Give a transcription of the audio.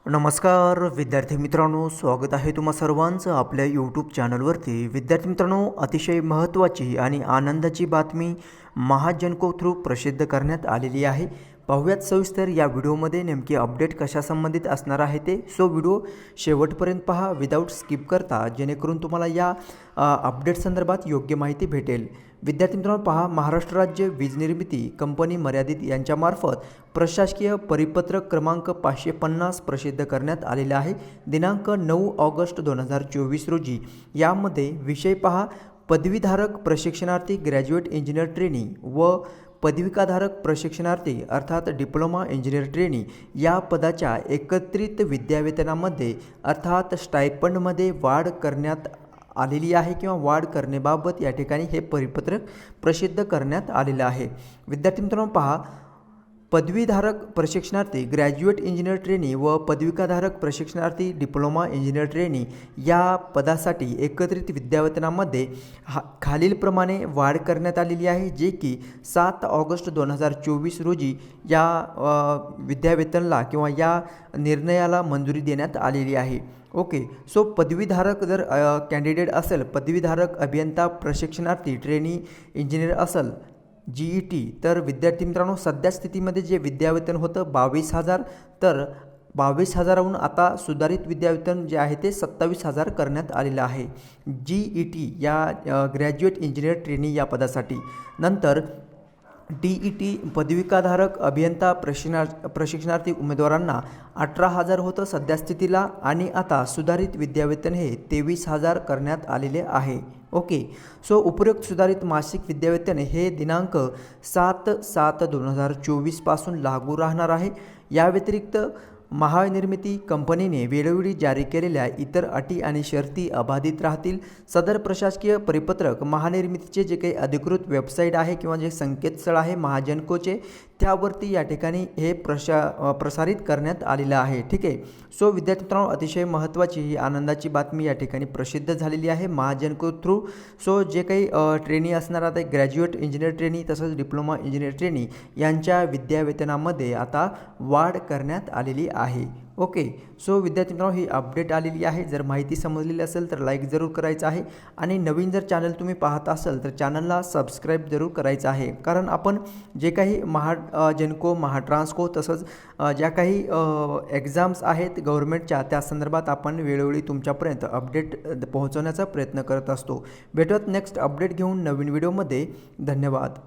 नमस्कार विद्यार्थी मित्रांनो, स्वागत आहे तुम्हा सर्वांचं आपल्या यूट्यूब चॅनलवरती। विद्यार्थी मित्रांनो, अतिशय महत्त्वाची आणि आनंदाची बातमी महाजनको थ्रू प्रसिद्ध करण्यात आलेली आहे। पाहूयात सविस्तर या व्हिडिओमध्ये नेमकी अपडेट कशा संबंधित असणार आहे ते। सो व्हिडिओ शेवटपर्यंत पहा विदाऊट स्किप करता, जेणेकरून तुम्हाला या अपडेट संदर्भात योग्य माहिती भेटेल। विद्यार्थी मित्रांनो पहा, महाराष्ट्र राज्य वीज निर्मिती कंपनी मर्यादित यांच्यामार्फत प्रशासकीय परिपत्रक क्रमांक 550 प्रसिद्ध करण्यात आलेले आहे दिनांक 9 ऑगस्ट 2024 रोजी। यामध्ये विषय पहा, पदवीधारक प्रशिक्षणार्थी ग्रॅज्युएट इंजिनियर ट्रेनी व पदविकाधारक प्रशिक्षणार्थी अर्थात डिप्लोमा इंजिनियर ट्रेनी या पदाच्या एकत्रित विद्यावेतनामध्ये अर्थात स्टायपंडमध्ये वाढ करण्यात आलेली आहे किंवा वाढ करण्याबाबत या ठिकाणी हे परिपत्रक प्रसिद्ध करण्यात आलेलं आहे। विद्यार्थी मित्रांनो पहा, पदवीधारक प्रशिक्षणार्थी ग्रॅज्युएट इंजिनियर ट्रेनी व पदविकाधारक प्रशिक्षणार्थी डिप्लोमा इंजिनियर ट्रेनी या पदासाठी एकत्रित विद्यावेतनामध्ये खालीलप्रमाणे वाढ करण्यात आलेली आहे, जे की 7 ऑगस्ट 2024 रोजी या विद्यावेतनला किंवा या निर्णयाला मंजुरी देण्यात आलेली आहे। ओके, सो पदवीधारक जर कॅन्डिडेट असेल, पदवीधारक अभियंता प्रशिक्षणार्थी ट्रेनी इंजिनियर असेल GET, तर विद्यार्थी मित्रांनो सध्या स्थितीमध्ये जे विद्यावेतन होतं 22,000, तर 22,000हून आता सुधारित विद्यावेतन जे आहे ते 27,000 करण्यात आलेलं आहे GET या ग्रॅज्युएट इंजिनियर ट्रेनी या पदासाठी। नंतर DET पदविकाधारक अभियंता प्रशिक्षणार्थी उमेदवारांना 18,000 होतं सध्या स्थितीला, आणि आता सुधारित विद्यावेतन हे 23,000 करण्यात आलेले आहे। ओके, सो उपरोक्त सुधारित मासिक विद्यावेतन हे दिनांक 7/7/2024 पासून लागू राहणार आहे। या व्यतिरिक्त महानिर्मिती कंपनीने वेळोवेळी जारी केलेल्या इतर अटी आणि शर्ती अबाधित राहतील। सदर प्रशासकीय परिपत्रक महानिर्मितीचे जे काही अधिकृत वेबसाईट आहे किंवा जे संकेतस्थळ आहे महाजनकोचे, त्यावरती या ठिकाणी हे प्रसारित करण्यात आलेलं आहे। ठीक आहे, सो विद्यार्थी मित्रांनो अतिशय महत्त्वाची ही आनंदाची बातमी या ठिकाणी प्रसिद्ध झालेली आहे महाजनको थ्रू। सो जे काही ट्रेनी असणार आता ग्रॅज्युएट इंजिनियर ट्रेनी तसंच डिप्लोमा इंजिनियर ट्रेनी यांच्या विद्यावेतनामध्ये आता वाढ करण्यात आलेली आहे। ओके, सो विद्यार्थी मित्रांनो ही अपडेट आलेली आहे। जर माहिती समजलेली असेल तर लाईक जरूर करायचं आहे, आणि नवीन जर चॅनल तुम्ही पाहत असाल तर चॅनलला सबस्क्राईब जरूर करायचं आहे, कारण आपण जे काही महाजनको महाट्रान्सको तसंच ज्या काही एक्झाम्स आहेत गव्हर्नमेंटच्या त्या संदर्भात आपण वेळोवेळी तुमच्यापर्यंत अपडेट पोहोचवण्याचा प्रयत्न करत असतो। भेटूयात नेक्स्ट अपडेट घेऊन नवीन व्हिडिओमध्ये। धन्यवाद।